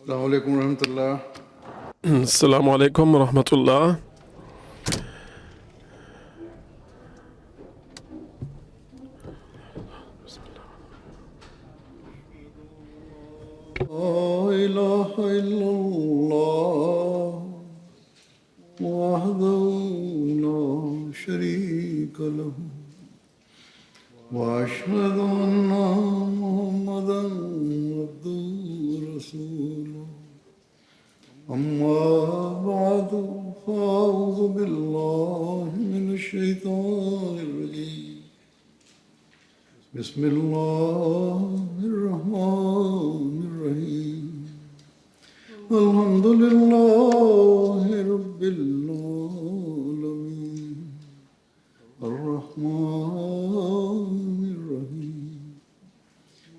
السلام عليكم ورحمة الله. Assalamu alaikum wa rahmatullah. لا إله إلا الله وحده لا شريك له وأشهد أن محمدا عبده ورسوله أما بعد فأعوذ بالله من الشيطان الرجيم بسم الله الرحمن الرحيم الحمد لله رب العالمين الرحمن الرحيم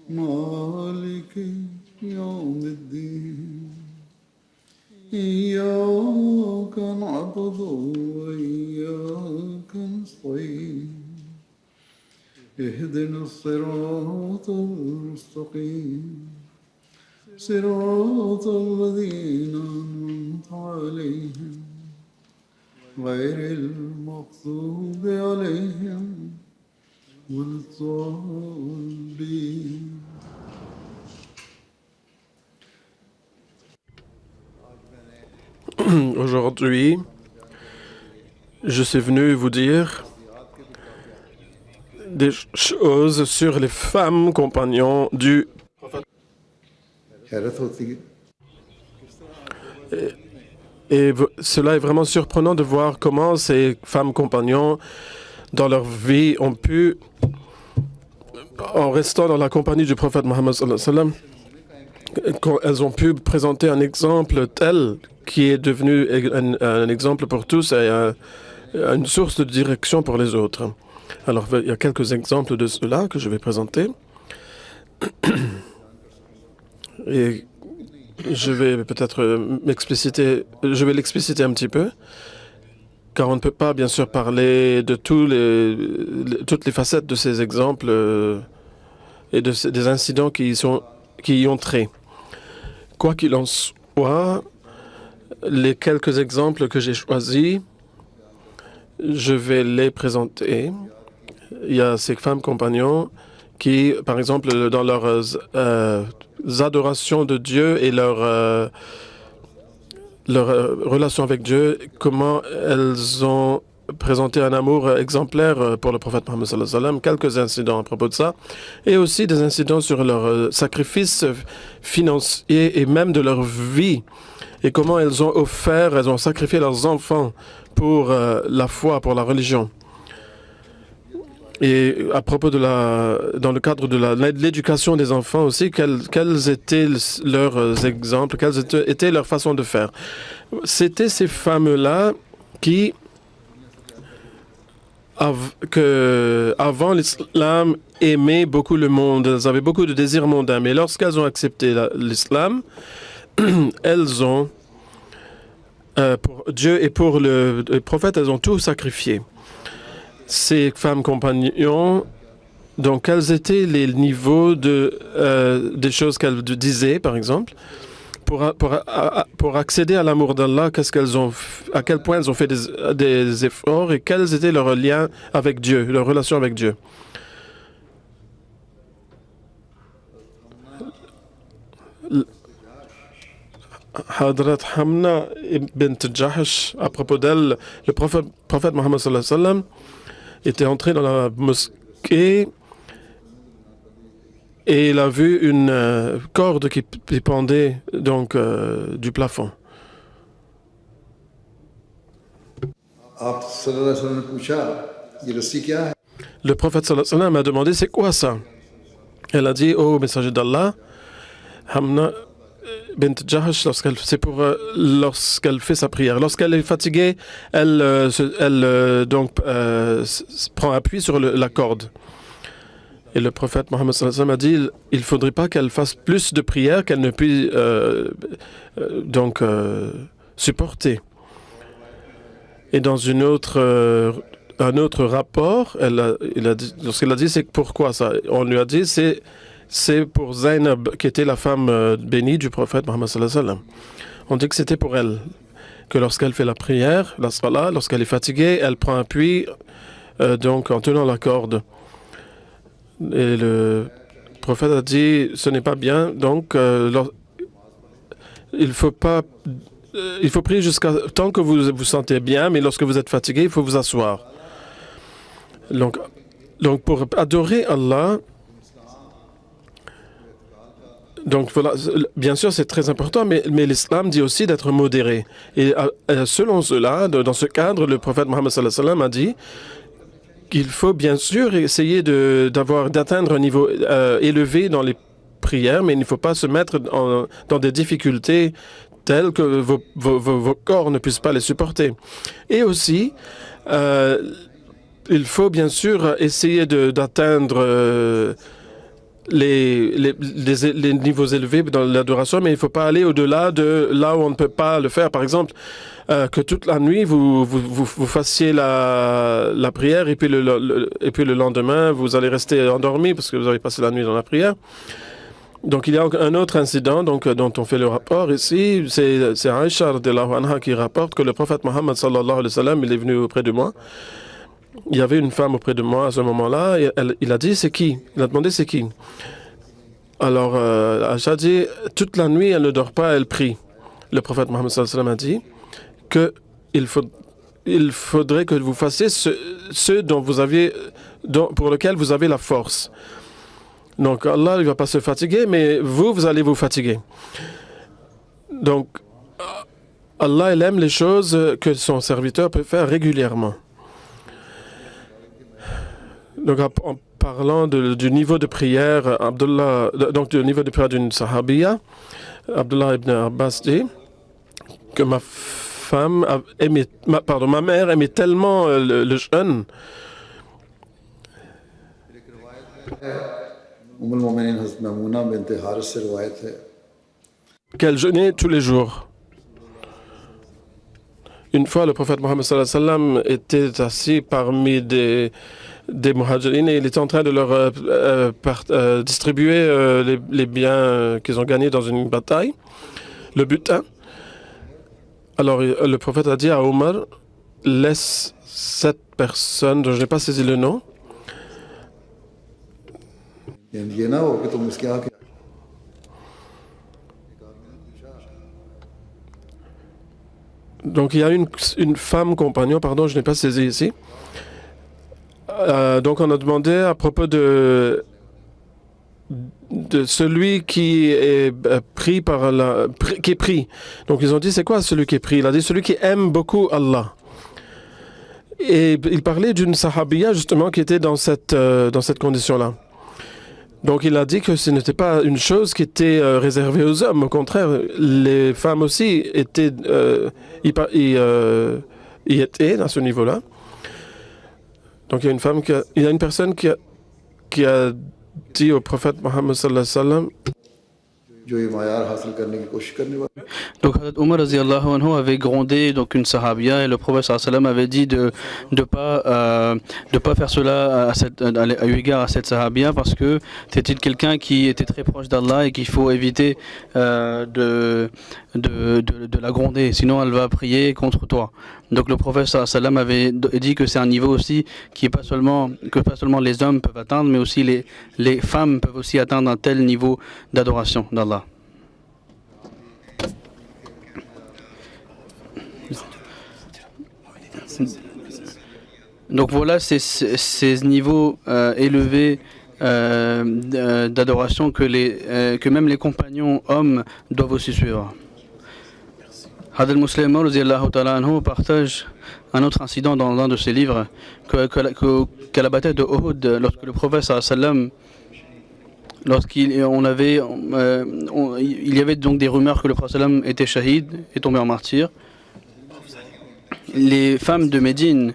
مالك يوم الدين إياك نعبد وإياك نستعين اهدنا الصراط المستقيم صراط الذين أنعمت عليهم غير المغضوب عليهم ولا الضالين. Aujourd'hui, je suis venu vous dire des choses sur les femmes compagnons du prophète. हैरत होती है Et cela est vraiment surprenant de voir comment ces femmes compagnons, dans leur vie, ont pu, en restant dans la compagnie du prophète Mohammed sallallahu alayhi wa sallam, quand elles ont pu présenter un exemple tel qui est devenu un exemple pour tous et une source de direction pour les autres. Alors, il y a quelques exemples de cela que je vais présenter. Et je vais peut-être l'expliciter un petit peu, car on ne peut pas, bien sûr, parler de toutes les facettes de ces exemples et des incidents qui y ont trait. Quoi qu'il en soit, les quelques exemples que j'ai choisis, je vais les présenter. Il y a ces femmes compagnons qui, par exemple, dans leurs adorations de Dieu et leur relation avec Dieu, comment elles ont présenté un amour exemplaire pour le prophète Mohammed sallallahu alayhi wa sallam, quelques incidents à propos de ça, et aussi des incidents sur leur sacrifice financier et même de leur vie, et comment elles ont sacrifié leurs enfants pour la foi, pour la religion. Et à propos dans le cadre de l'éducation des enfants aussi, quels étaient leurs exemples, quelles étaient leurs façons de faire. C'était ces femmes-là qui, avant l'islam, aimaient beaucoup le monde. Elles avaient beaucoup de désirs mondains. Mais lorsqu'elles ont accepté l'islam, elles ont, pour Dieu et pour le prophète, elles ont tout sacrifié. Ces femmes compagnons, donc quels étaient les niveaux des choses qu'elles disaient, par exemple, pour accéder à l'amour d'Allah, à quel point elles ont fait des efforts et quels étaient leurs liens avec Dieu, leur relation avec Dieu. Hadrat Hamna bint Jahash, à propos d'elle, le prophète Mohammed sallallahu alayhi wa sallam était entré dans la mosquée et il a vu une corde qui pendait donc du plafond. आप सल्लल्लाहु अलैहि वसल्लम ने पूछा ये रस्सी क्या है Le prophète sallallahu alayhi wa sallam a demandé c'est quoi ça? Elle a dit oh messager d'Allah, Hamna bint Jahash, lorsqu'elle fait sa prière. Lorsqu'elle est fatiguée, elle prend appui sur la corde. Et le prophète Mohammed sallallahu alayhi wa sallam a dit il ne faudrait pas qu'elle fasse plus de prières qu'elle ne puisse supporter. Et dans un autre rapport, lorsqu'elle a dit c'est pourquoi ça, on lui a dit c'est c'est pour Zainab, qui était la femme bénie du prophète Mohammed sallallahu alayhi wa sallam. On dit que c'était pour elle, que lorsqu'elle fait la prière, la salat, lorsqu'elle est fatiguée, elle prend appui donc en tenant la corde. Et le prophète a dit, ce n'est pas bien, donc il faut prier jusqu'à tant que vous vous sentez bien, mais lorsque vous êtes fatigué, il faut vous asseoir. Donc pour adorer Allah, donc voilà, bien sûr c'est très important, mais l'islam dit aussi d'être modéré. Et selon cela, dans ce cadre, le prophète Mohammed sallallahu alayhi wa sallam a dit qu'il faut bien sûr essayer d'atteindre un niveau élevé dans les prières, mais il ne faut pas se mettre dans des difficultés telles que vos corps ne puissent pas les supporter. Et aussi, il faut bien sûr essayer d'atteindre les niveaux élevés dans l'adoration, mais il ne faut pas aller au-delà de là où on ne peut pas le faire. Par exemple, que toute la nuit, vous fassiez la prière et puis le lendemain, vous allez rester endormi parce que vous avez passé la nuit dans la prière. Donc, il y a un autre incident dont on fait le rapport ici. C'est Aïcha radiallahu anha qui rapporte que le prophète Mohammed sallallahu alayhi wa sallam, il est venu auprès de moi. Il y avait une femme auprès de moi à ce moment-là. Et il a dit, c'est qui? Il a demandé, c'est qui? Alors, Aïcha dit, toute la nuit, elle ne dort pas, elle prie. Le prophète Mohammed sallallahu alayhi wa sallam a dit qu'il faudrait que vous fassiez ce pour lequel vous avez la force. Donc, Allah ne va pas se fatiguer, mais vous allez vous fatiguer. Donc, Allah, il aime les choses que son serviteur peut faire régulièrement. Donc, en parlant du niveau de prière, du niveau de prière d'une sahabiya, Abdullah ibn Abbas dit que ma mère aimait tellement le jeûne qu'elle jeûnait tous les jours. Une fois, le prophète Mohammed sallallahu alayhi wa sallam était assis parmi des muhajirin et il était en train de leur distribuer les biens qu'ils ont gagnés dans une bataille, le butin. Alors, le prophète a dit à Omar, laisse cette personne dont je n'ai pas saisi le nom. Donc, il y a une femme compagnon, pardon, je n'ai pas saisi ici. Donc, on a demandé à propos de celui qui est pris qui est pris. Donc, ils ont dit, c'est quoi celui qui est pris? Il a dit, celui qui aime beaucoup Allah. Et il parlait d'une sahabiya, justement, qui était dans cette condition-là. Donc, il a dit que ce n'était pas une chose qui était réservée aux hommes. Au contraire, les femmes aussi y étaient à ce niveau-là. Donc, il y a une personne qui a dit au prophète Mohammed sallallahu alayhi wa sallam. Donc Omar radiyallahu anhu avait grondé donc une sahabia et le prophète sallallahu alayhi wa sallam avait dit de pas faire cela à eu égard à cette sahabia parce que c'était quelqu'un qui était très proche d'Allah et qu'il faut éviter de la gronder, sinon elle va prier contre toi. Donc le prophète sallallahu alayhi wa sallam avait dit que c'est un niveau aussi que pas seulement les hommes peuvent atteindre, mais aussi les femmes peuvent aussi atteindre un tel niveau d'adoration d'Allah. Donc voilà ces niveaux élevés d'adoration que même les compagnons hommes doivent aussi suivre. Hadl Muslim radiyallahu ta'ala anhu partage un autre incident dans l'un de ses livres qu'à la bataille de Uhud, lorsque le prophète sallallahu alayhi wa sallam, il y avait donc des rumeurs que le prophète sallallahu alayhi wa sallam était shahid et tombé en martyr. Les femmes de Médine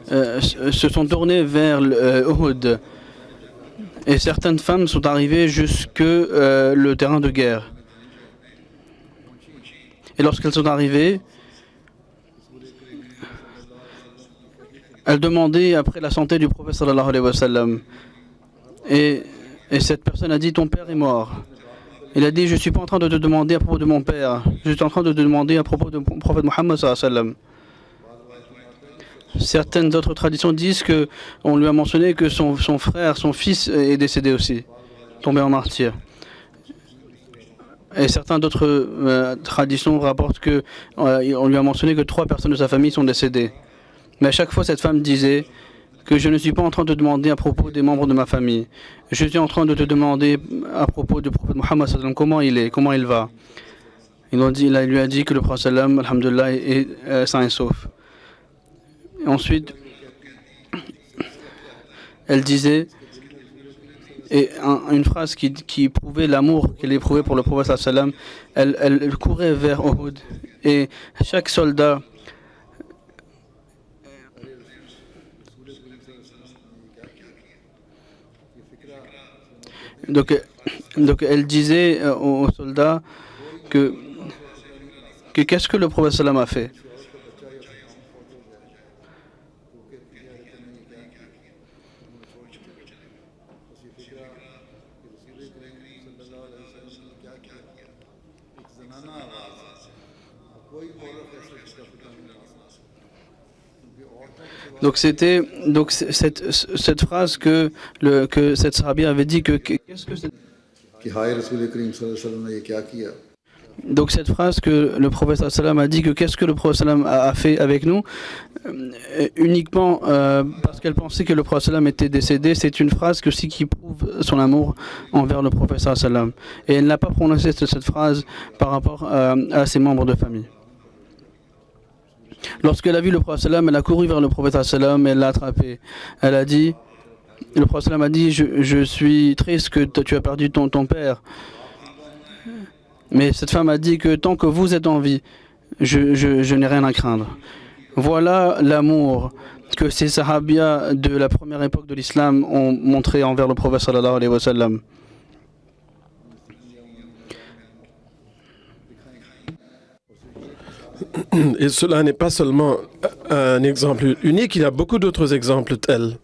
se sont tournées vers Uhud et certaines femmes sont arrivées jusque le terrain de guerre. Et lorsqu'elles sont arrivées, elles demandaient après la santé du prophète sallallahu alayhi wa sallam. Et Et cette personne a dit, ton père est mort. Il a dit, je ne suis pas en train de te demander à propos de mon père. Je suis en train de te demander à propos du prophète Mohammed sallallahu alayhi wa sallam. Certaines autres traditions disent qu'on lui a mentionné que son frère, son fils est décédé aussi, tombé en martyr. Et certaines d'autres traditions rapportent qu'on lui a mentionné que 3 personnes de sa famille sont décédées. Mais à chaque fois, cette femme disait que je ne suis pas en train de te demander à propos des membres de ma famille. Je suis en train de te demander à propos du prophète Mohammed sallam, comment il est, comment il va. Il lui a dit que le prophète sallam, alhamdulillah, est sain et sauf. Et ensuite, elle disait, et une phrase qui prouvait l'amour qu'elle éprouvait pour le prophète sallam, elle courait vers Uhud. Et chaque soldat donc elle disait aux soldats que qu'est-ce que le prophète sallam a fait. Donc c'était cette phrase que cette sahabia avait dit que qu'est-ce que c'est. कि हाय रसूल करीम सल्लल्लाहु अलैहि वसल्लम ने ये क्या किया. Donc cette phrase que le prophète sallam a dit que qu'est-ce que le prophète sallam a fait avec nous uniquement parce qu'elle pensait que le prophète sallam était décédé, c'est une phrase qui prouve son amour envers le prophète sallam. Et elle n'a pas prononcé cette phrase par rapport à ses membres de famille. Lorsqu'elle a vu le prophète sallam, elle a couru vers le prophète sallam et elle l'a attrapé. Elle a dit, le prophète sallam a dit, je suis triste que tu as perdu ton père. Mais cette femme a dit que tant que vous êtes en vie, je n'ai rien à craindre. Voilà l'amour que ces sahabiyas de la première époque de l'islam ont montré envers le prophète sallallahu alayhi wa sallam. Et cela n'est pas seulement un exemple unique, il y a beaucoup d'autres exemples tels.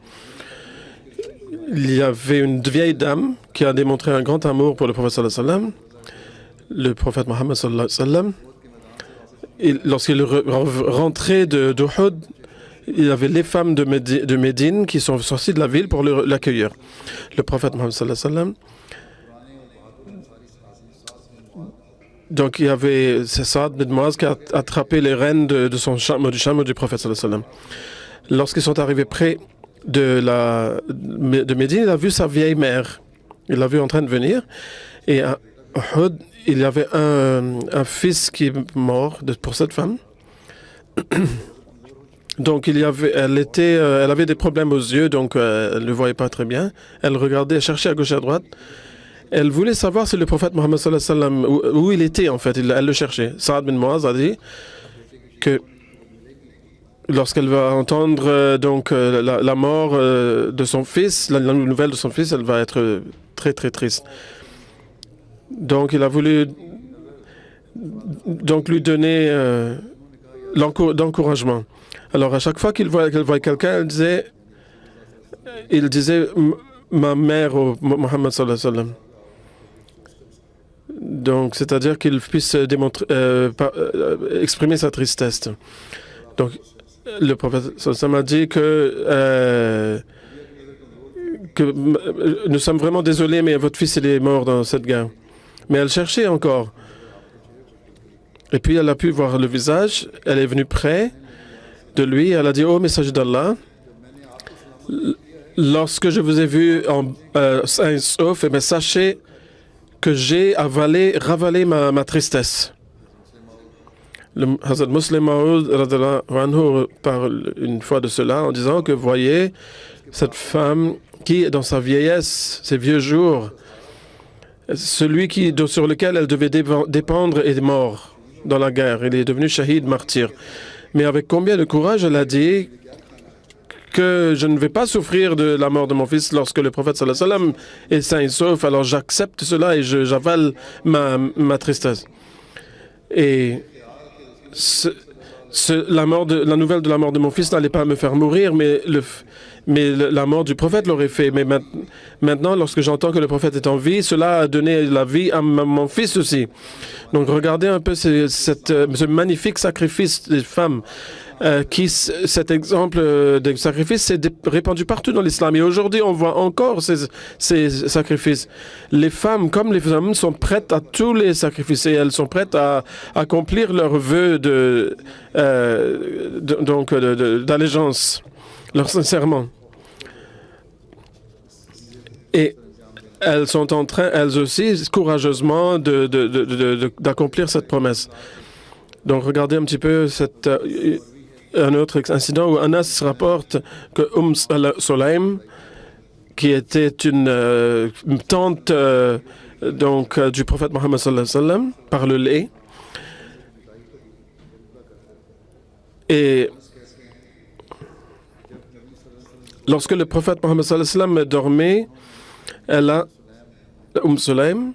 Il y avait une vieille dame qui a démontré un grand amour pour le prophète sallallahu alayhi wa sallam. Le prophète Mohammed sallallahu alayhi wa sallam, lorsqu'il rentrait d'Uhud, il y avait les femmes de Médine qui sont sorties de la ville pour l'accueillir. Le prophète Mohammed sallallahu alayhi wa sallam, donc il y avait Saad bin Muaz qui a attrapé les rênes du chameau du prophète sallallahu alayhi wa sallam. Lorsqu'ils sont arrivés près de Médine, il a vu sa vieille mère. Il l'a vu en train de venir. Et à Uhud, il y avait un fils qui est mort pour cette femme. Donc elle avait des problèmes aux yeux, donc elle ne voyait pas très bien. Elle regardait, elle cherchait à gauche et à droite. Elle voulait savoir si le prophète Mohammed sallallahu alayhi wa sallam, où il était en fait. Elle le cherchait. Saad bin Muaz a dit que lorsqu'elle va entendre la mort de son fils, la nouvelle de son fils, elle va être très très triste. Donc il a voulu lui donner l'encouragement. Alors à chaque fois qu'elle voyait quelqu'un, il disait ma mère au Mohammed sallallahu alayhi wa sallam. Donc c'est-à-dire qu'il puisse exprimer sa tristesse. Donc le prophète sallallahu alayhi wa sallam a dit que nous sommes vraiment désolés, mais votre fils il est mort dans cette guerre. Mais elle cherchait encore. Et puis elle a pu voir le visage. Elle est venue près de lui. Elle a dit, ô messager d'Allah, lorsque je vous ai vu sain et sauf, sachez que j'ai ravalé ma tristesse. Le Hazrat Muslim Maud parle une fois de cela en disant que voyez cette femme qui, dans sa vieillesse, ses vieux jours, celui sur lequel elle devait dépendre est mort dans la guerre. Il est devenu shahid, martyr. Mais avec combien de courage elle a dit que je ne vais pas souffrir de la mort de mon fils lorsque le prophète sallallahu alayhi wa sallam est sain et sauf. Alors j'accepte cela et j'avale ma tristesse. Et la nouvelle de la mort de mon fils n'allait pas me faire mourir, mais mais la mort du prophète l'aurait fait. Mais maintenant, lorsque j'entends que le prophèt est en vie, cela a donné la vie à mon fils aussi. Donc regardez un peu ce magnifique sacrifice des femmes. Cet exemple de sacrifice s'est répandu partout dans l'islam. Et aujourd'hui, on voit encore ces sacrifices. Les femmes, comme les hommes, sont prêtes à tous les sacrifices et elles sont prêtes à accomplir leurs vœux d'allégeance, leur serment. Et elles sont en train, elles aussi, courageusement, d'accomplir cette promesse. Donc, regardez un petit peu un autre incident où Anas rapporte que Sulaim, qui était une tante du prophète Mohammed sallallahu alayhi wa sallam, par le lait, et lorsque le prophète Mohammed sallallahu alayhi wa sallam dormait, Sulaim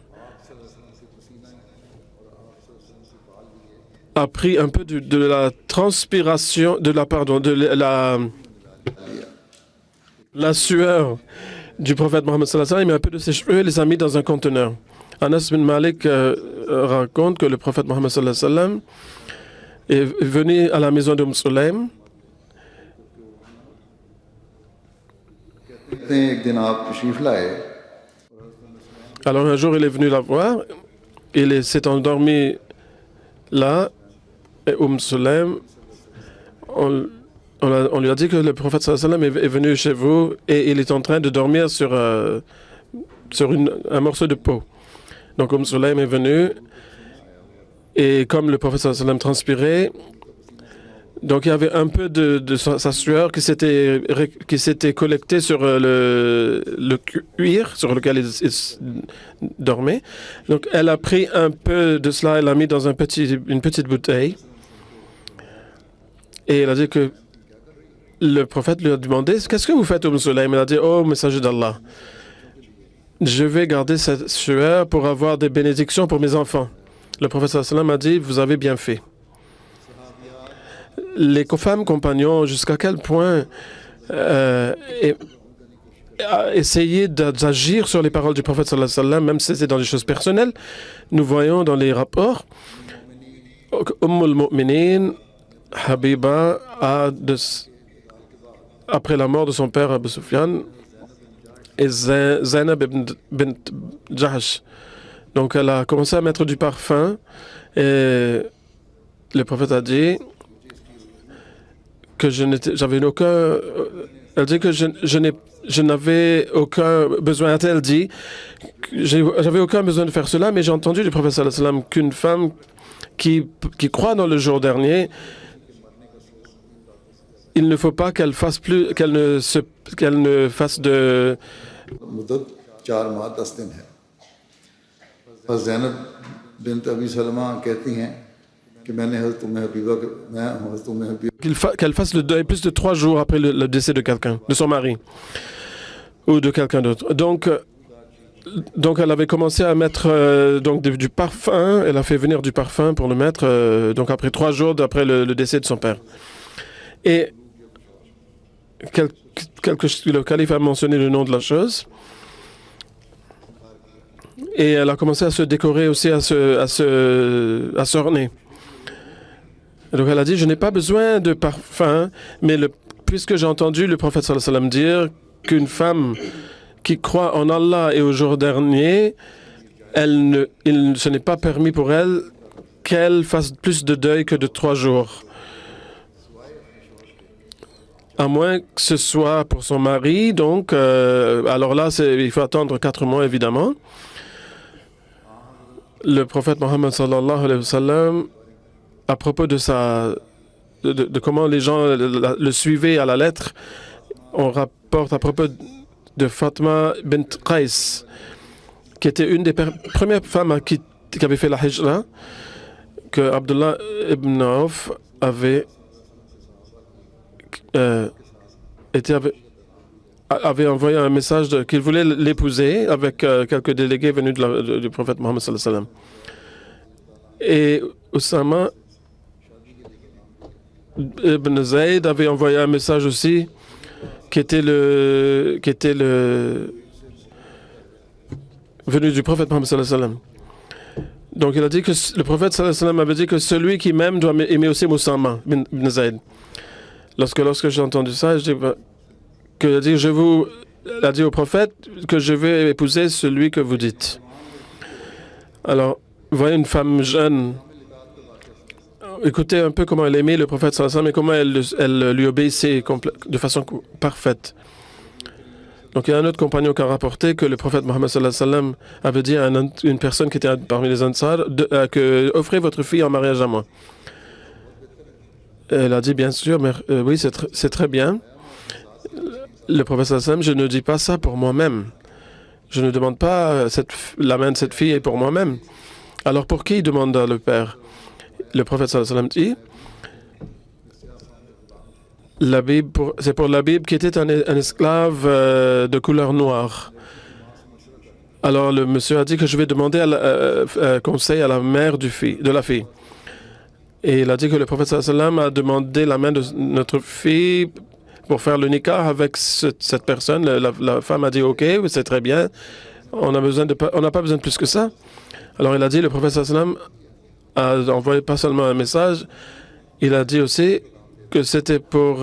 a pris un peu de la transpiration, la sueur du prophète Mohammed sallallahu alayhi wa sallam, il met un peu de ses cheveux et les a mis dans un conteneur. Anas bin Malik raconte que le prophète Mohammed sallallahu alayhi wa sallam est venu à la maison de Sulaim. Alors un jour, il est venu la voir, il s'est endormi là, et Sulaim, on lui a dit que le prophète sallallahu alayhi wa sallam est venu chez vous et il est en train de dormir sur un morceau de peau. Donc Sulaim est venu et comme le prophète sallallahu alayhi wa sallam transpirait, donc il y avait un peu de sa sueur qui s'était collectée sur le cuir sur lequel il dormait. Donc elle a pris un peu de cela, elle l'a mis dans une petite bouteille. Et elle a dit que le prophète lui a demandé « Qu'est-ce que vous faites, Sulaim ?» Elle a dit « Oh, messager d'Allah, je vais garder cette sueur pour avoir des bénédictions pour mes enfants. » Le prophète sallallahu alayhi wa sallam a dit « Vous avez bien fait. » Les femmes compagnons, jusqu'à quel point essayer d'agir sur les paroles du prophète sallallahu alayhi wa sallam, même si c'était dans les choses personnelles, nous voyons dans les rapports, Umm al-Mu'minin, Habiba, après la mort de son père Abu Sufyan, et Zainab bint Jahsh. Donc elle a commencé à mettre du parfum et le prophète a dit que j'avais aucun... Elle dit que je n'avais aucun besoin. Elle dit, j'avais aucun besoin de faire cela, mais j'ai entendu du prophète sallallahu alayhi wa sallam qu'une femme qui croit dans le jour dernier, il ne faut pas qu'elle ne fasse de... Zainab bint Abi Salama कहती हैं कि मैंने हज़रत उम्मे Habiba qu'elle fasse le deuil plus de 3 jours après le décès de quelqu'un, de son mari ou de quelqu'un d'autre. Donc elle avait commencé à mettre du parfum, elle a fait venir du parfum pour le mettre donc après 3 jours d'après le décès de son père. Et le calife a mentionné le nom de la chose. Et elle a commencé à se décorer aussi, à s'orner. Donc elle a dit, je n'ai pas besoin de parfum, mais puisque j'ai entendu le prophète sallallahu alayhi wa sallam dire qu'une femme qui croit en Allah et au jour dernier, ce n'est pas permis pour elle qu'elle fasse plus de deuil que de 3 jours. À moins que ce soit pour son mari, donc alors là, il faut attendre 4 mois évidemment. Le prophète Mohammed sallallahu alayhi wa sallam, à propos de comment les gens le suivaient à la lettre, on rapporte à propos de Fatma bint Qais, qui était une des premières femmes qui avait fait la hijra, que Abdullah ibn Auf avait envoyé un message qu'il voulait l'épouser avec quelques délégués venus du prophète Mohammed sallallahu alayhi wa sallam. Et Oussama ibn Zayd avait envoyé un message aussi qui était venu du prophète Mohammed sallallahu alayhi wa sallam. Donc il a dit que le prophète sallallahu alayhi wa sallam avait dit que celui qui m'aime doit aimer aussi Moussama bin Zayd. Lorsque j'ai entendu ça, il a dit au prophète que je vais épouser celui que vous dites. Alors, vous voyez une femme jeune, écoutez un peu comment elle aimait le prophète sallallahu alayhi wa sallam et comment elle lui obéissait de façon parfaite. Donc il y a un autre compagnon qui a rapporté que le prophète Mohammed sallallahu alayhi wa sallam avait dit à une personne qui était parmi les Ansar que offrez votre fille en mariage à moi. Elle a dit bien sûr, mais oui c'est très bien. Le prophète sallallahu alayhi wa sallam, je ne dis pas ça pour moi-même. Je ne demande pas la main de cette fille est pour moi-même. Alors pour qui demanda le père? Le prophète sallallahu alayhi wa sallam dit c'est pour Labib qui était un esclave de couleur noire. Alors le monsieur a dit que je vais demander conseil à la mère de la fille. Et il a dit que le prophète sallallahu alayhi wa sallam a demandé la main de notre fille pour faire le nikah avec cette personne. La femme a dit ok, c'est très bien. On n'a pas besoin de plus que ça. Alors il a dit, le prophète sallallahu alayhi wa sallam a envoyé pas seulement un message, il a dit aussi que c'était pour...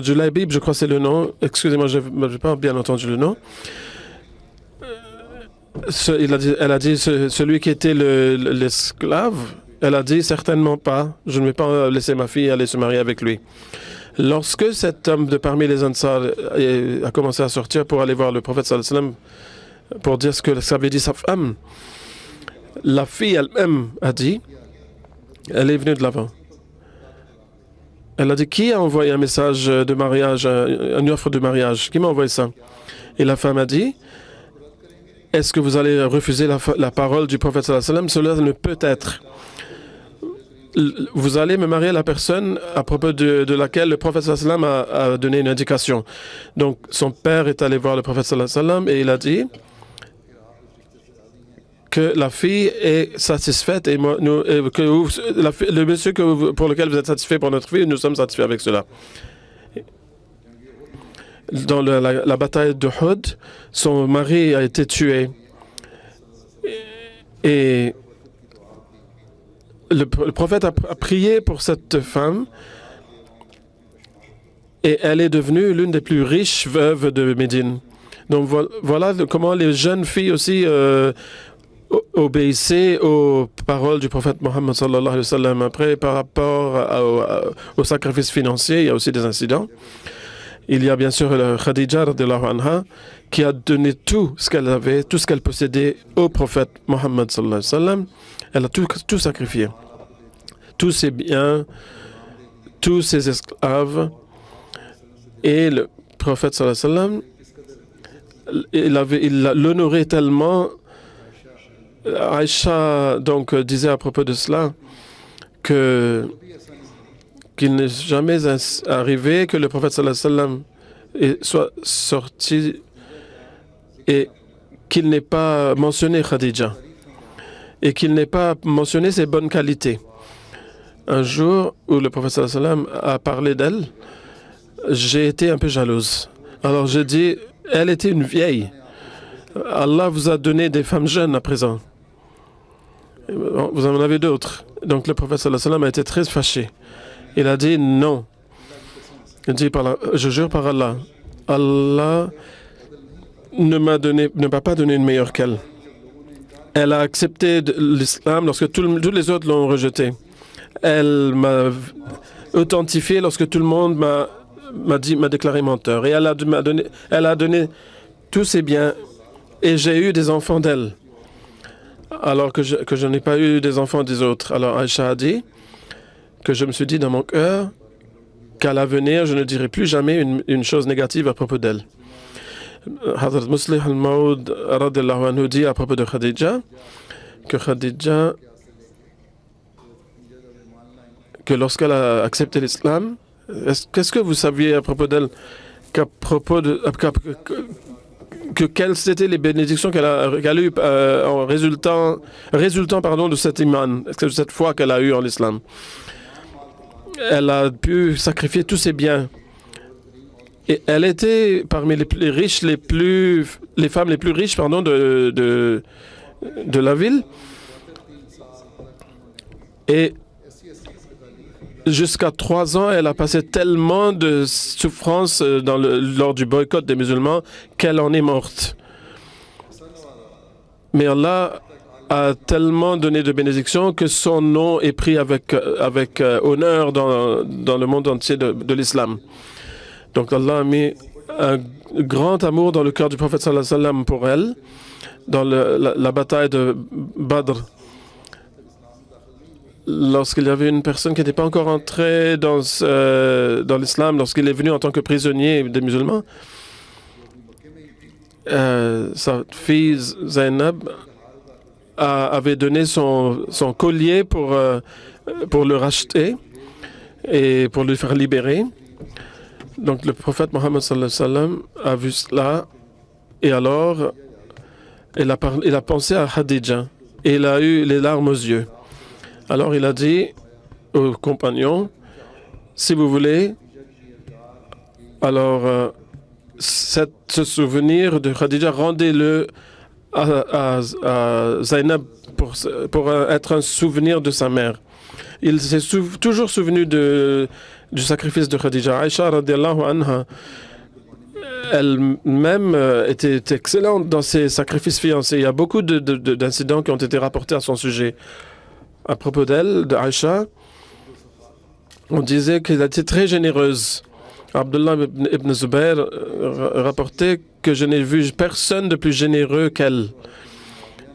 Julaybib, je crois que c'est le nom. Excusez-moi, je n'ai pas bien entendu le nom. Elle a dit, celui qui était l'esclave, elle a dit, certainement pas. Je ne vais pas laisser ma fille aller se marier avec lui. Lorsque cet homme de parmi les Ansar a commencé à sortir pour aller voir le prophète sallallahu alayhi wa sallam pour dire ce que ça avait dit sa femme, la fille elle-même a dit, elle est venue de l'avant. Elle a dit, qui a envoyé un message de mariage, une offre de mariage? Qui m'a envoyé ça? Et la femme a dit, est-ce que vous allez refuser la parole du prophète sallallahu alayhi wa sallam? Cela ne peut être. Vous allez me marier à la personne à propos de laquelle le prophète sallallahu alayhi wa sallam a donné une indication. Donc son père est allé voir le prophète sallallahu alayhi wa sallam et il a dit que la fille est satisfaite et le monsieur pour lequel vous êtes satisfait pour notre fille, nous sommes satisfaits avec cela. Dans la bataille de Uhud, son mari a été tué. Et le prophète a prié pour cette femme et elle est devenue l'une des plus riches veuves de Médine. Donc voilà comment les jeunes filles aussi obéissaient aux paroles du prophète Mohammed sallallahu alayhi wa sallam. Après, par rapport au sacrifice financier, il y a aussi des incidents. Il y a bien sûr Khadija radiallahu anha qui a donné tout ce qu'elle avait, tout ce qu'elle possédait au prophète Mohammed sallallahu alayhi wa sallam. Elle a tout sacrifié. Tous ses biens, tous ses esclaves. Et le prophète sallallahu alayhi wa sallam, il l'honorait tellement. Aïcha donc disait à propos de cela qu'il n'est jamais arrivé que le prophète sallallahu alayhi wa sallam soit sorti et qu'il n'ait pas mentionné Khadija et qu'il n'ait pas mentionné ses bonnes qualités. Un jour où le prophète sallallahu alayhi wa sallam a parlé d'elle, j'ai été un peu jalouse. Alors j'ai dit, elle était une vieille. Allah vous a donné des femmes jeunes à présent. Vous en avez d'autres. Donc le prophète sallallahu alayhi wa sallam a été très fâché. Il a dit non. Il dit, je jure par Allah, Allah ne m'a pas donné une meilleure qu'elle. Elle a accepté l'islam lorsque tous les autres l'ont rejeté. Elle m'a authentifié lorsque tout le monde m'a déclaré menteur. Et elle a donné tous ses biens. Et j'ai eu des enfants d'elle, alors que je n'ai pas eu des enfants des autres. Alors Aïcha a dit que je me suis dit dans mon cœur qu'à l'avenir, je ne dirai plus jamais une chose négative à propos d'elle. Hazrat Muslih al-Maud radiallahu anhu dit à propos de Khadija que lorsqu'elle a accepté l'islam, qu'est-ce que vous saviez à propos d'elle quelles étaient les bénédictions qu'elle a eues en résultant de cet iman, de cette foi qu'elle a eue en l'islam. Elle a pu sacrifier tous ses biens Et elle était parmi les plus riches, les femmes les plus riches, pardon, de la ville. Et jusqu'à 3 ans, elle a passé tellement de souffrances lors du boycott des musulmans qu'elle en est morte. Mais Allah a tellement donné de bénédictions que son nom est pris avec honneur dans le monde entier de l'islam. Donc Allah a mis un grand amour dans le cœur du prophète sallallahu alayhi wa sallam pour elle, dans la bataille de Badr. Lorsqu'il y avait une personne qui n'était pas encore entrée dans l'islam, lorsqu'il est venu en tant que prisonnier des musulmans, sa fille Zainab avait donné son collier pour le racheter et pour le faire libérer. Donc le prophète Mohammed sallallahu alayhi wa sallam a vu cela et alors il a pensé à Khadija et il a eu les larmes aux yeux. Alors il a dit aux compagnons, si vous voulez, alors ce souvenir de Khadija, rendez-le à Zainab pour être un souvenir de sa mère. Il s'est toujours souvenu du sacrifice de Khadija. Aïcha radiallahu anha, elle-même était excellente dans ses sacrifices fiancés. Il y a beaucoup d'incidents qui ont été rapportés à son sujet. À propos d'elle, de Aïcha, on disait qu'elle était très généreuse. Abdullah ibn Zubayr rapportait que je n'ai vu personne de plus généreux qu'elle.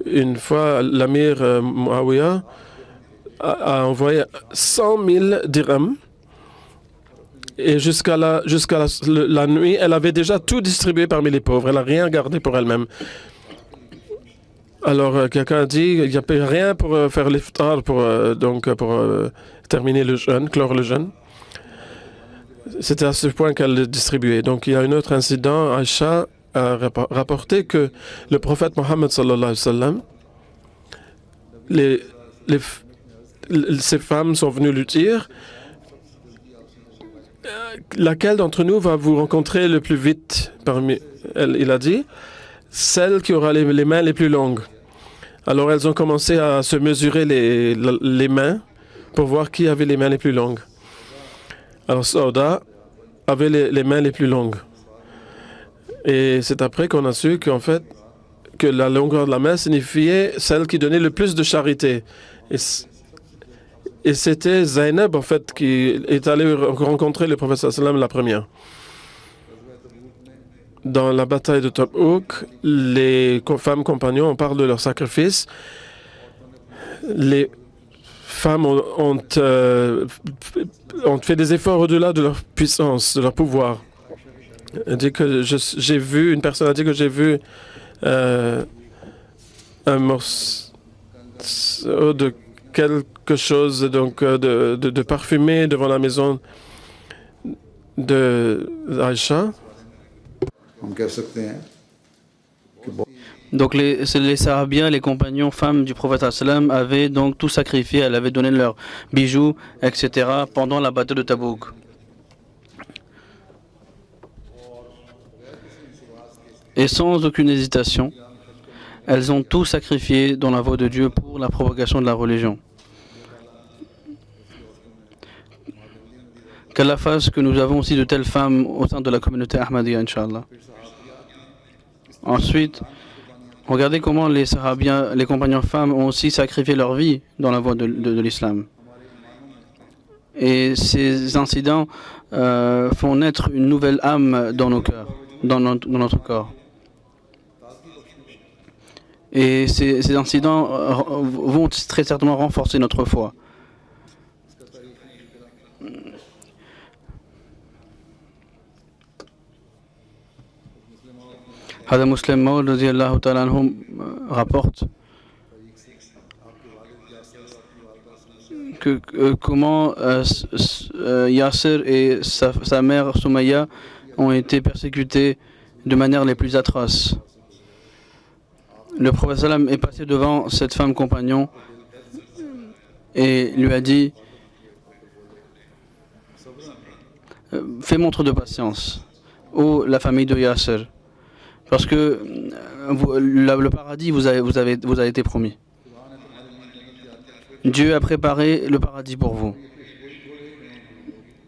Une fois, l'amir Muawiyah a envoyé 100 000 dirhams et jusqu'à la nuit, elle avait déjà tout distribué parmi les pauvres. Elle n'a rien gardé pour elle-même. Alors, quelqu'un a dit qu'il n'y a rien pour faire l'iftar, pour terminer le jeûne, clore le jeûne. C'était à ce point qu'elle le distribuait. Donc, il y a un autre incident. Aïcha a rapporté que le prophète Mohammed sallallahu alayhi wa sallam, ces femmes sont venues lui dire laquelle d'entre nous va vous rencontrer le plus vite parmi elles. Il a dit celle qui aura les mains les plus longues. Alors elles ont commencé à se mesurer les mains pour voir qui avait les mains les plus longues. Alors Sauda avait les mains les plus longues. Et c'est après qu'on a su qu'en fait, que la longueur de la main signifiait celle qui donnait le plus de charité. Et c'était Zainab, en fait, qui est allée rencontrer le prophète sallallahu alayhi wa sallam la première. Dans la bataille de Tabuk, les femmes compagnons, on parle de leur sacrifice. Les femmes ont fait des efforts au-delà de leur puissance, de leur pouvoir. Une personne a dit que j'ai vu un morceau de quelque chose donc de parfumé devant la maison de Aïcha. हम कह सकते हैं कि Donc les Sahabiens, les compagnons femmes du prophète sallam avaient donc tout sacrifié, elles avaient donné leurs bijoux, etc. pendant la bataille de Tabouk. Et sans aucune hésitation, elles ont tout sacrifié dans la voie de Dieu pour la propagation de la religion. Qu'Allah fasse que nous avons aussi de telles femmes au sein de la communauté Ahmadiyya, Inch'Allah. Ensuite, regardez comment les Sahabiens, les compagnons femmes ont aussi sacrifié leur vie dans la voie de l'islam. Et ces incidents font naître une nouvelle âme dans nos cœurs, dans notre corps. Et ces incidents vont très certainement renforcer notre foi. Hada Muslim Maud radiyallahu ta'ala anhu rapporte que comment Yasser et sa mère Soumaïa ont été persécutés de manière les plus atroces. Le prophète sallam est passé devant cette femme compagnon et lui a dit « Fais montre de patience ». ô la famille de Yasser, parce que le paradis vous a été promis. Dieu a préparé le paradis pour vous.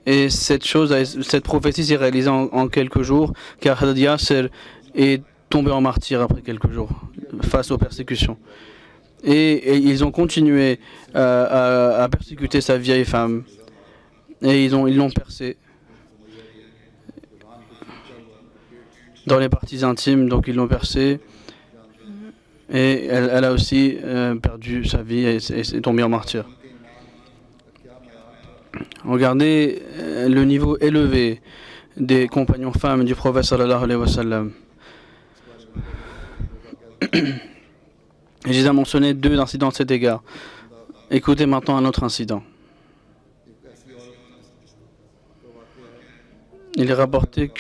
Et cette prophétie s'est réalisée en quelques jours, car Hadad Yasser est tombé en martyr après quelques jours, face aux persécutions. Et ils ont continué à persécuter sa vieille femme. Et ils l'ont percée dans les parties intimes, donc ils l'ont percée. Et elle a aussi perdu sa vie et est tombée en martyr. Regardez le niveau élevé des compagnons femmes du prophète sallallahu alayhi wa sallam. J'ai déjà mentionné 2 incidents de cet égard. Écoutez maintenant un autre incident. Il est rapporté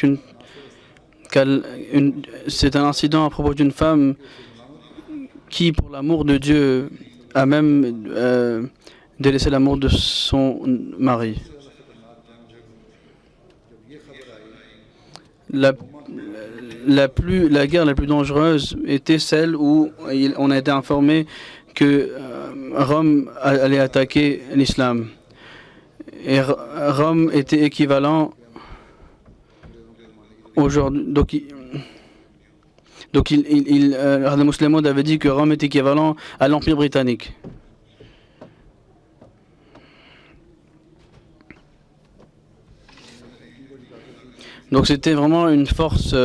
c'est un incident à propos d'une femme qui, pour l'amour de Dieu, a même délaissé l'amour de son mari. La guerre la plus dangereuse était celle où on a été informé que Rome allait attaquer l'islam. Et Rome était équivalent aujourd'hui. Donc Muslim Maud avait dit que Rome est équivalent à l'Empire britannique. Donc c'était vraiment une force.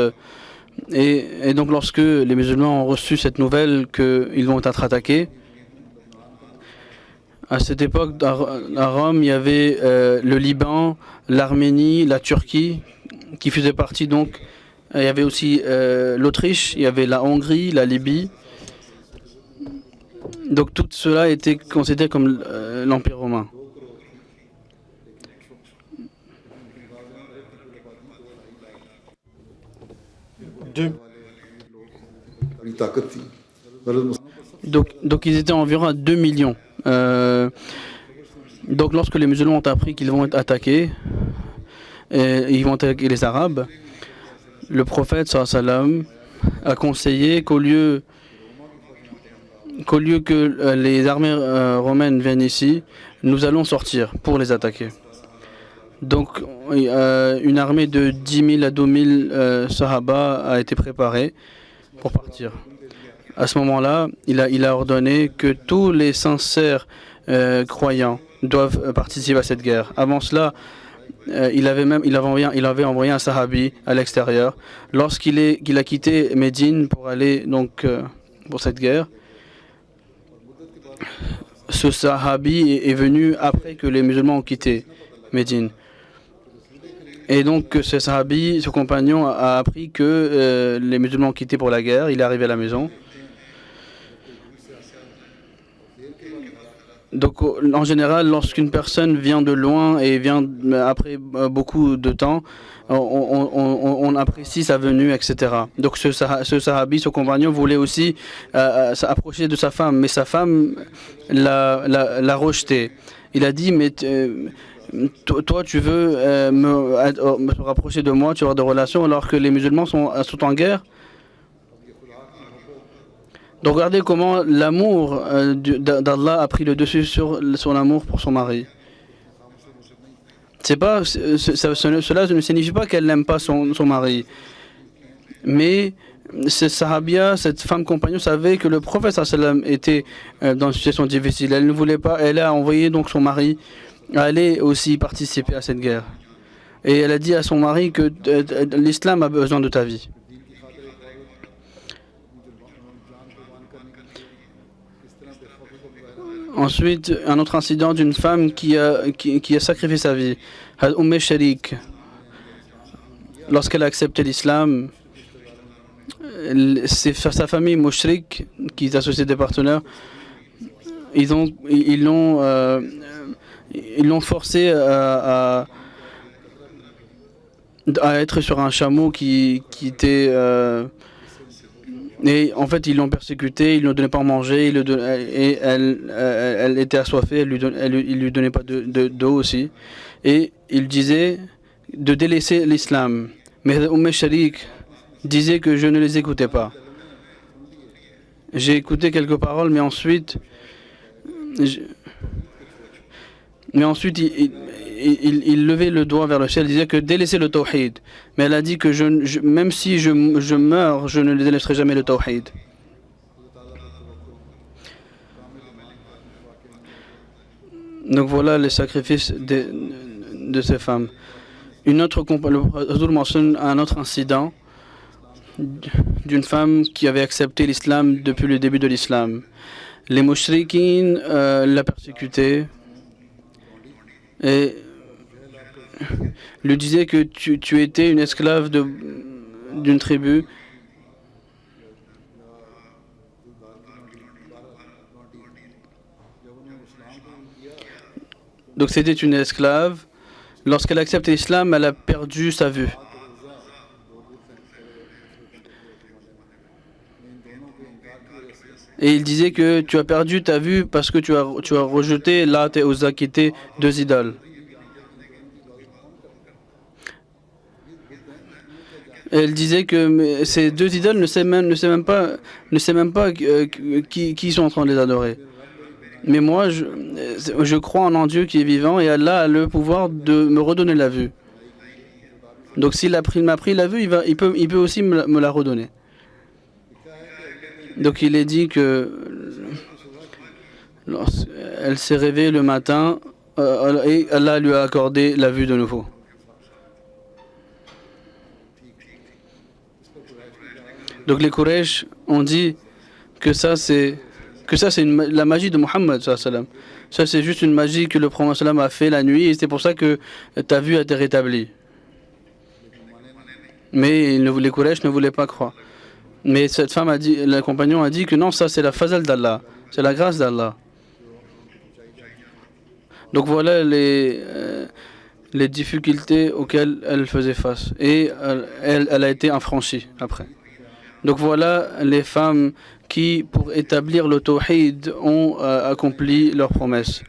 Et donc lorsque les musulmans ont reçu cette nouvelle qu'ils vont être attaqués, à cette époque à Rome, il y avait le Liban, l'Arménie, la Turquie qui faisaient partie. Donc il y avait aussi l'Autriche, il y avait la Hongrie, la Libye. Donc tout cela était considéré comme l'Empire romain. Donc ils étaient environ à 2 millions. Donc lorsque les musulmans ont appris qu'ils vont être attaqués, ils vont attaquer les Arabes, le prophète sallam a conseillé qu'au lieu que les armées romaines viennent ici, nous allons sortir pour les attaquer. Donc une armée de 10 000 à 12 000 Sahaba a été préparée pour partir. À ce moment-là, il a ordonné que tous les sincères croyants doivent participer à cette guerre. Avant cela, il avait envoyé un sahabi à l'extérieur. Lorsqu'il a quitté Médine pour aller donc pour cette guerre, ce sahabi est venu après que les musulmans ont quitté Médine. Et donc ce sahabi, ce compagnon, a appris que les musulmans ont quitté pour la guerre. Il est arrivé à la maison. Donc en général, lorsqu'une personne vient de loin et vient après beaucoup de temps, on apprécie sa venue, etc. Donc ce sahabi, ce compagnon, voulait aussi s'approcher de sa femme, mais sa femme l'a rejeté. Il a dit, mais toi tu veux me rapprocher de moi, tu veux avoir des relations alors que les musulmans sont en guerre. Donc regardez comment l'amour d'Allah a pris le dessus sur son amour pour son mari. Cela ne signifie pas qu'elle n'aime pas son mari. Mais cette sahabia, cette femme compagnon, savait que le prophète sallam était dans une situation difficile. Elle ne voulait pas, elle a envoyé donc son mari aller aussi participer à cette guerre. Et elle a dit à son mari que l'islam a besoin de ta vie. Ensuite, un autre incident d'une femme qui a sacrifié sa vie. Sharik, lorsqu'elle a accepté l'islam, c'est sa famille mushrik, qui est associée des partenaires, ils l'ont forcé à être sur un chameau qui était... et en fait, ils l'ont persécutée, ils ne lui donnaient pas à manger, et elle était assoiffée, il lui donnait pas d'eau aussi. Et il disait de délaisser l'islam. Mais Sharik disait que je ne les écoutais pas. J'ai écouté quelques paroles, mais ensuite, il levait le doigt vers le ciel, il disait que délaissez le tawhid. Mais elle a dit que même si je meurs, je ne délaisserai jamais le tawhid. Donc voilà les sacrifices de ces femmes. Le Hazur mentionne un autre incident d'une femme qui avait accepté l'islam depuis le début de l'islam. Les mouchriquines la persécutaient et lui disaient que tu étais une esclave d'une tribu. Donc c'était une esclave. Lorsqu'elle accepte l'islam, elle a perdu sa vue. Et il disait que tu as perdu ta vue parce que tu as rejeté Lat et Uzza, qui étaient deux idoles. Et elle disait que ces deux idoles ne savent même pas qui sont en train de les adorer. Mais moi, je crois en un Dieu qui est vivant et Allah a le pouvoir de me redonner la vue. Donc s'il m'a pris la vue, il peut aussi me la redonner. Donc il est dit que elle s'est réveillée le matin et Allah lui a accordé la vue de nouveau. Donc les Quraysh ont dit que ça c'est la magie de Mohammed. Ça c'est juste une magie que le prophète a fait la nuit et c'est pour ça que ta vue a été rétablie. Mais les Quraysh ne voulaient pas croire. Mais cette femme a dit, le compagnon a dit que non, ça c'est la fazal d'Allah, c'est la grâce d'Allah. Donc voilà les difficultés auxquelles elle faisait face. Et elle a été affranchie après. Donc voilà les femmes qui, pour établir le tawhid, ont accompli leurs promesses.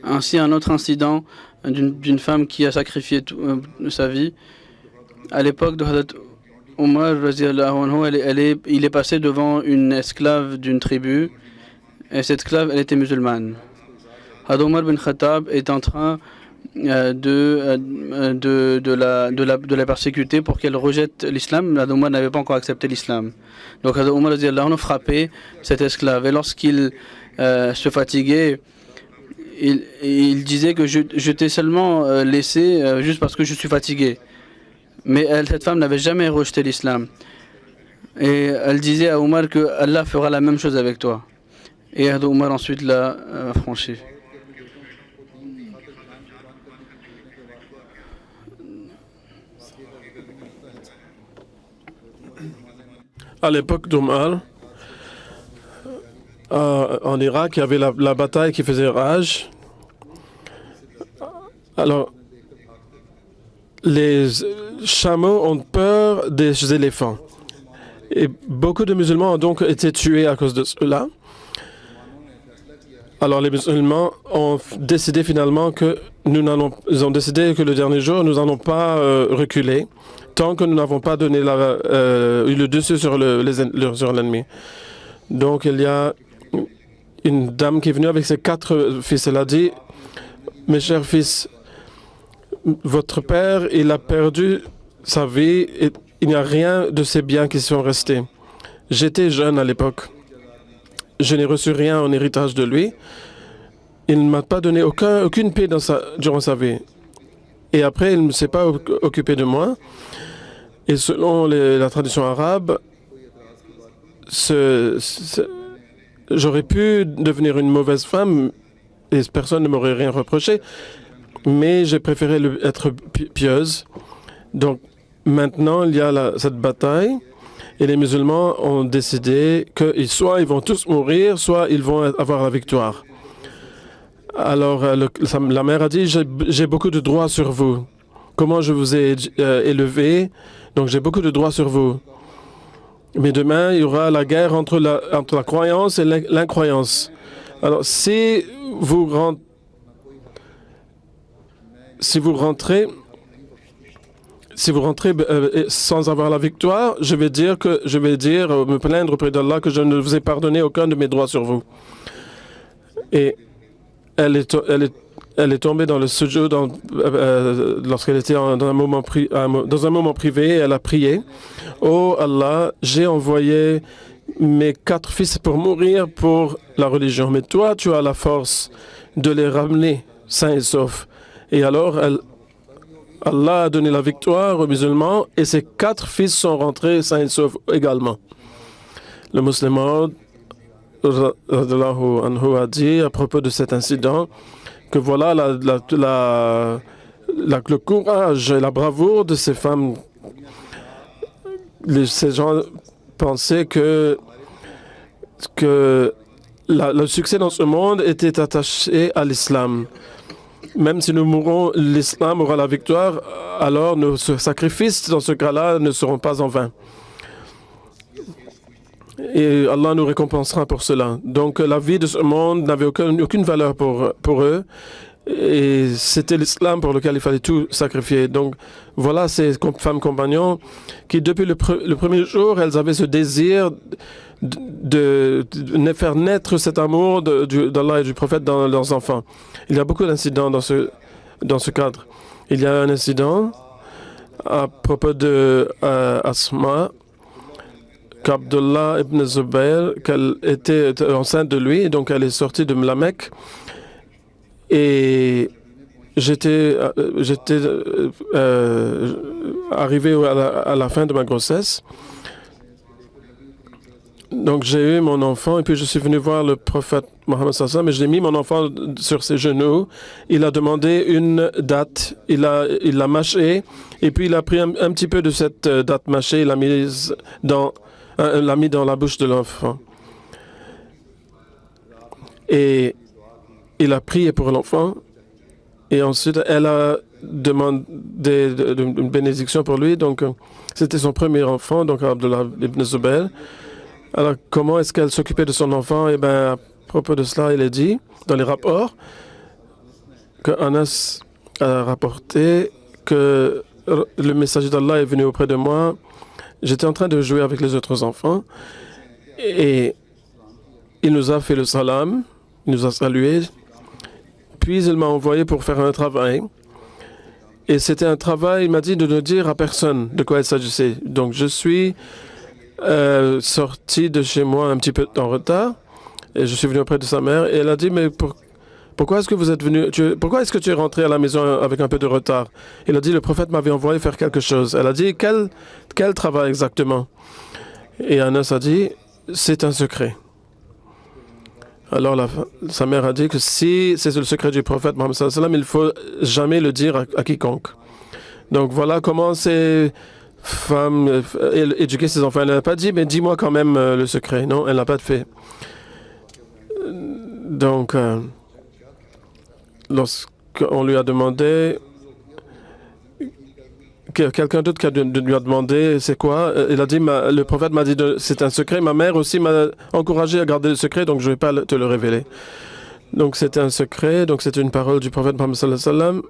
Ainsi, un autre incident d'une femme qui a sacrifié sa vie. À l'époque de Hazrat Omar, il est passé devant une esclave d'une tribu, et cette esclave, elle était musulmane. Hazrat Omar bin Khattab est en train de la persécuter pour qu'elle rejette l'islam. Hazrat Omar n'avait pas encore accepté l'islam. Donc Hazrat Omar frappait cette esclave, et lorsqu'il se fatiguait, il disait que je t'ai seulement laissé juste parce que je suis fatigué. Mais cette femme n'avait jamais rejeté l'islam. Et elle disait à Omar que Allah fera la même chose avec toi. Et Omar ensuite l'a franchi. À l'époque d'Omar, en Irak, il y avait la bataille qui faisait rage. Alors, les chameaux ont peur des éléphants. Et beaucoup de musulmans ont donc été tués à cause de cela. Alors les musulmans ont décidé finalement ils ont décidé que le dernier jour, nous n'allons pas reculer tant que nous n'avons pas donné eu le dessus sur l'ennemi. Donc il y a une dame qui est venue avec ses 4 fils. Elle a dit, mes chers fils, votre père, il a perdu sa vie et il n'y a rien de ses biens qui sont restés. J'étais jeune à l'époque. Je n'ai reçu rien en héritage de lui. Il ne m'a pas donné aucune paix durant sa vie. Et après, il ne s'est pas occupé de moi. Et selon la tradition arabe, j'aurais pu devenir une mauvaise femme et personne ne m'aurait rien reproché. Mais j'ai préféré être pieuse. Donc maintenant, il y a cette bataille et les musulmans ont décidé que soit ils vont tous mourir, soit ils vont avoir la victoire. Alors la mère a dit, j'ai beaucoup de droits sur vous. Comment je vous ai élevé, donc j'ai beaucoup de droits sur vous. Mais demain, il y aura la guerre entre la croyance et l'incroyance. Alors si vous rentrez si vous rentrez sans avoir la victoire, je vais dire, me plaindre auprès d'Allah que je ne vous ai pardonné aucun de mes droits sur vous. Et elle est tombée dans le sujoud lorsqu'elle était dans un moment privé, et elle a prié. Oh Allah, j'ai envoyé mes 4 fils pour mourir pour la religion, mais toi, tu as la force de les ramener sains et saufs. Et alors, Allah a donné la victoire aux musulmans et ses 4 fils sont rentrés sains et saufs également. Le musulman anhu a dit à propos de cet incident que voilà le courage et la bravoure de ces femmes. Ces gens pensaient que le succès dans ce monde était attaché à l'islam. Même si nous mourrons, l'islam aura la victoire, alors nos sacrifices dans ce cas-là ne seront pas en vain. Et Allah nous récompensera pour cela. Donc la vie de ce monde n'avait aucune valeur pour eux. Et c'était l'islam pour lequel il fallait tout sacrifier. Donc voilà ces femmes compagnons qui, depuis le premier jour, elles avaient ce désir de faire naître cet amour d'Allah et du prophète dans leurs enfants. Il y a beaucoup d'incidents dans ce cadre. Il y a un incident à propos de Asma, qu'Abdullah ibn Zubayr, qu'elle était enceinte de lui, et donc elle est sortie de la Mecque. Et j'étais arrivé à la fin de ma grossesse. Donc j'ai eu mon enfant et puis je suis venu voir le prophète Mohammed sallallahu alayhi wa sallam et j'ai mis mon enfant sur ses genoux. Il a demandé une date, il l'a mâché et puis il a pris un petit peu de cette date mâchée, il l'a mis dans la bouche de l'enfant. Et il a prié pour l'enfant et ensuite elle a demandé une bénédiction pour lui. Donc c'était son premier enfant, donc Abdullah ibn Zubayr. Alors, comment est-ce qu'elle s'occupait de son enfant? Eh bien, à propos de cela, il est dit, dans les rapports, que Anas a rapporté que le messager d'Allah est venu auprès de moi. J'étais en train de jouer avec les autres enfants et il nous a fait le salam, il nous a salués, puis il m'a envoyé pour faire un travail. Et c'était un travail, il m'a dit de ne dire à personne de quoi il s'agissait. Donc, je suis sorti de chez moi un petit peu en retard et je suis venu auprès de sa mère et elle a dit mais pourquoi est-ce que vous êtes venu pourquoi est-ce que tu es rentré à la maison avec un peu de retard? Il a dit le prophète m'avait envoyé faire quelque chose. Elle a dit quel travail exactement? Et Anas a dit c'est un secret. Alors sa mère a dit que si c'est le secret du prophète Mohammed sallallahu alayhi wa sallam, il ne faut jamais le dire à quiconque. Donc voilà comment c'est femme éduquer ses enfants. Elle n'a pas dit, mais dis-moi quand même le secret. Non, elle n'a pas fait. Donc, lorsqu'on lui a demandé, quelqu'un d'autre lui a demandé c'est quoi, il a dit, le prophète m'a dit, c'est un secret. Ma mère aussi m'a encouragé à garder le secret, donc je ne vais pas te le révéler. Donc, c'était un secret, donc c'était une parole du prophète Mohammed sallallahu alayhi wa sallam.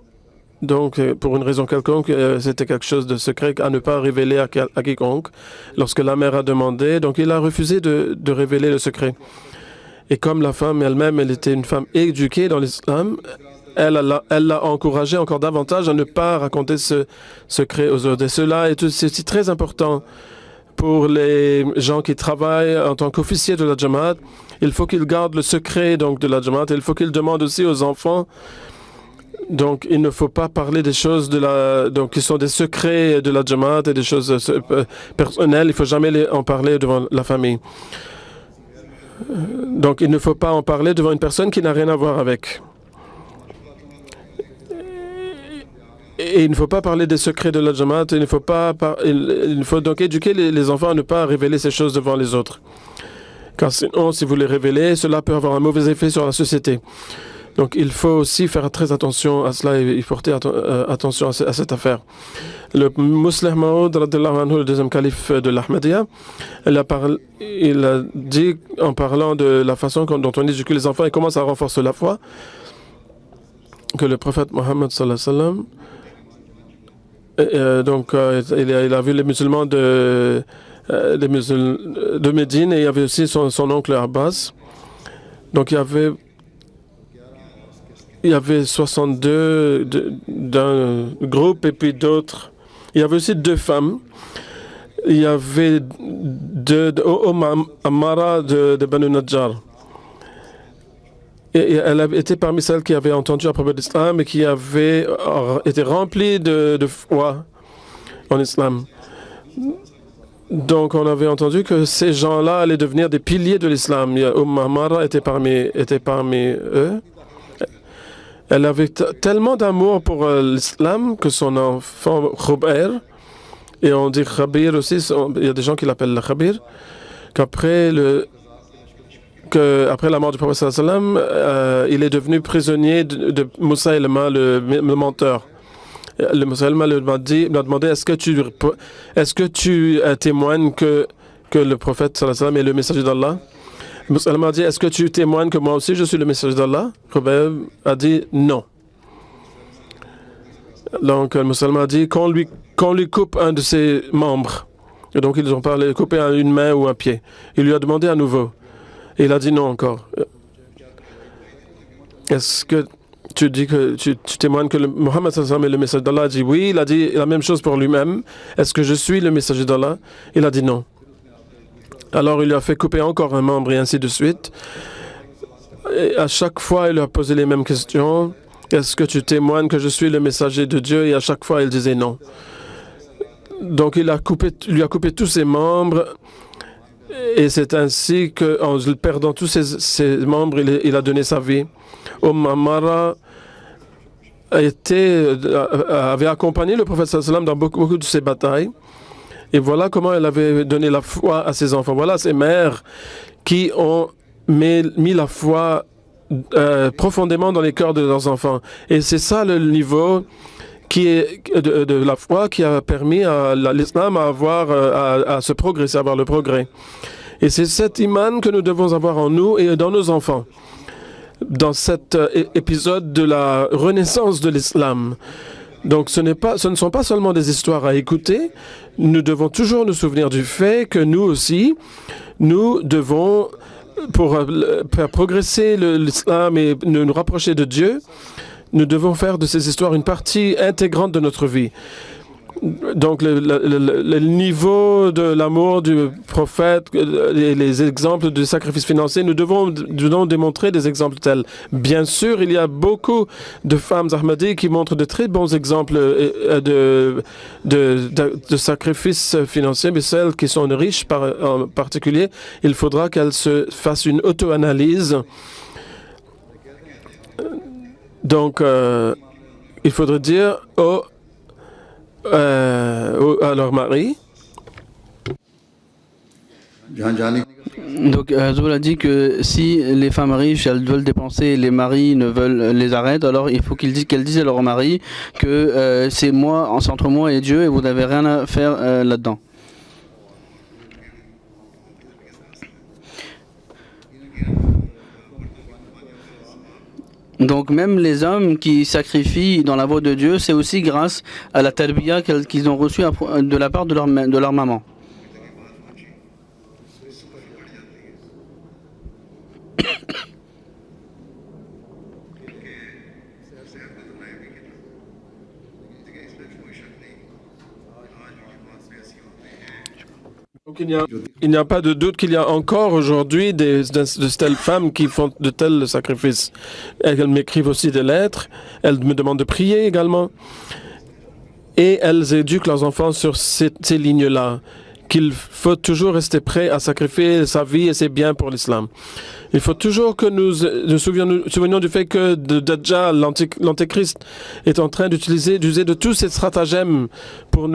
Donc, pour une raison quelconque, c'était quelque chose de secret à ne pas révéler à quiconque. Lorsque la mère a demandé, donc il a refusé de révéler le secret. Et comme la femme elle-même, elle était une femme éduquée dans l'islam, elle l'a encouragé encore davantage à ne pas raconter ce secret aux autres. Et cela est aussi très important pour les gens qui travaillent en tant qu'officiers de la Jamaat. Il faut qu'ils gardent le secret donc, de la Jamaat. Il faut qu'ils demandent aussi aux enfants. Donc, il ne faut pas parler des choses qui sont des secrets de la Jamaat et des choses personnelles. Il ne faut jamais en parler devant la famille. Donc, il ne faut pas en parler devant une personne qui n'a rien à voir avec. Et il ne faut pas parler des secrets de la Jamaat. Il faut donc éduquer les enfants à ne pas révéler ces choses devant les autres. Car sinon, si vous les révélez, cela peut avoir un mauvais effet sur la société. Donc, il faut aussi faire très attention à cela et porter attention à cette affaire. Le Musleh Maud, le deuxième calife de l'Ahmadiyya, il a dit, en parlant de la façon dont on éduque les enfants et comment ça renforce la foi, que le prophète Mohammed sallallahu alayhi wa sallam, donc il a vu les musulmans de Médine, et il y avait aussi son oncle Abbas. Donc il y avait 62 d'un groupe, et puis d'autres. Il y avait aussi 2 femmes. Il y avait Ammara de Banu Najjar. Et elle était parmi celles qui avaient entendu à propos de l'islam et qui avaient été remplies de foi en islam. Donc on avait entendu que ces gens-là allaient devenir des piliers de l'islam. Ammara était parmi eux. Elle avait tellement d'amour pour l'islam que son enfant Khubayr, et on dit Khabir aussi, il y a des gens qui l'appellent le Khabir, qu'après la mort du prophète sallallahu alayhi wa sallam, il est devenu prisonnier de Moussaïlma, le menteur. Le Moussaïlma lui a demandé est-ce que tu témoignes que le prophète sallallahu alayhi wa sallam est le messager d'Allah? Moussaïlma a dit est-ce que tu témoignes que moi aussi je suis le messager d'Allah? Khubayb a dit non. Donc le Moussaïlma a dit qu'on lui coupe un de ses membres. Et donc ils ont parlé couper une main ou un pied. Il lui a demandé à nouveau. Et il a dit non encore. Est-ce que tu dis que tu témoignes que Mohammed sallallahu alayhi wa sallam est le messager d'Allah? Il a dit oui. Il a dit la même chose pour lui-même. Est-ce que je suis le messager d'Allah? Il a dit non. Alors il lui a fait couper encore un membre et ainsi de suite. Et à chaque fois, il lui a posé les mêmes questions. Est-ce que tu témoignes que je suis le messager de Dieu? Et à chaque fois, il disait non. Donc il lui a coupé tous ses membres. Et c'est ainsi qu'en perdant tous ses membres, il a donné sa vie. Ammara avait accompagné le prophète sallallahu alayhi wa sallam dans beaucoup de ses batailles. Et voilà comment elle avait donné la foi à ses enfants. Voilà ces mères qui ont mis la foi profondément dans les cœurs de leurs enfants. Et c'est ça le niveau qui est de la foi qui a permis à l'islam à se progresser, à avoir le progrès. Et c'est cet iman que nous devons avoir en nous et dans nos enfants. Dans cet épisode de la renaissance de l'islam. Donc ce ne sont pas seulement des histoires à écouter, nous devons toujours nous souvenir du fait que nous aussi, nous devons, pour faire progresser l'islam et nous rapprocher de Dieu, nous devons faire de ces histoires une partie intégrante de notre vie. Donc le niveau de l'amour du prophète, les exemples de sacrifices financiers, nous devons démontrer des exemples tels. Bien sûr, il y a beaucoup de femmes ahmadis qui montrent de très bons exemples de sacrifices financiers, mais celles qui sont riches en particulier, il faudra qu'elles se fassent une auto-analyse. Donc, il faudrait dire à leur mari. Donc Azul a dit que si les femmes riches elles veulent dépenser, les maris ne veulent les arrêter, alors il faut qu'elles disent à leur mari que c'est entre moi et Dieu et vous n'avez rien à faire là-dedans. Donc même les hommes qui sacrifient dans la voie de Dieu, c'est aussi grâce à la tarbiya qu'ils ont reçue de la part de leur maman. Donc il n'y a pas de doute qu'il y a encore aujourd'hui de telles femmes qui font de tels sacrifices. Elles m'écrivent aussi des lettres, elles me demandent de prier également. Et elles éduquent leurs enfants sur ces lignes-là, qu'il faut toujours rester prêt à sacrifier sa vie et ses biens pour l'islam. Il faut toujours que nous souvenions du fait que Dajjal, l'antéchrist, est en train d'user de tous ces stratagèmes pour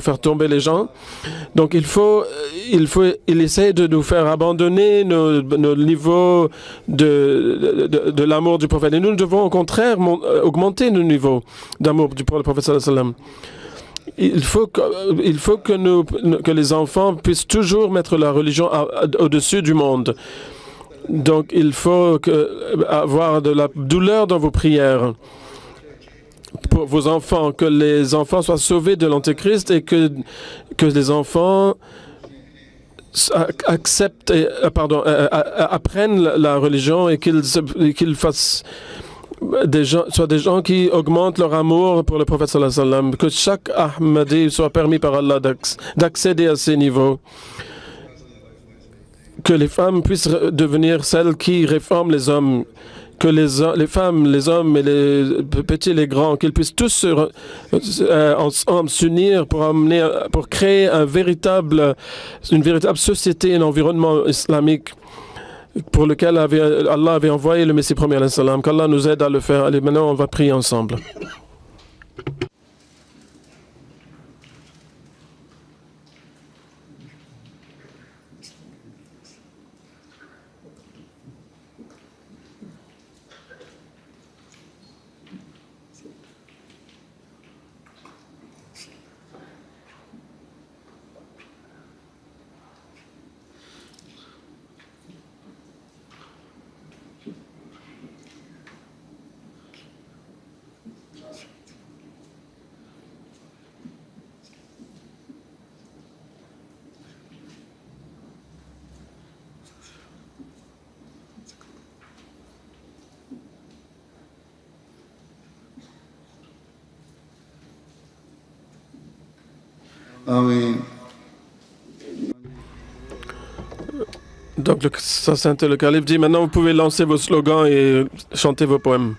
faire tomber les gens. Donc il essaie de nous faire abandonner nos niveaux de l'amour du prophète. Et nous devons au contraire augmenter nos niveaux d'amour pour le prophète sallallahu alayhi wa sallam. Il faut que les enfants puissent toujours mettre la religion au-dessus du monde. Donc, il faut avoir de la douleur dans vos prières. pour vos enfants, que les enfants soient sauvés de l'Antéchrist et que les enfants acceptent, apprennent la religion et qu'ils fassent soient des gens qui augmentent leur amour pour le prophète sallallahu alayhi wa sallam, que chaque Ahmadi soit permis par Allah d'accéder à ces niveaux, que les femmes puissent devenir celles qui réforment les hommes, que les femmes, les hommes et les petits et les grands, qu'ils puissent tous ensemble s'unir pour créer une véritable société, un environnement islamique pour lequel Allah avait envoyé le Messie premier, qu'Allah nous aide à le faire. Allez, maintenant on va prier ensemble. Amen. Donc, le calife dit, maintenant vous pouvez lancer vos slogans et chanter vos poèmes.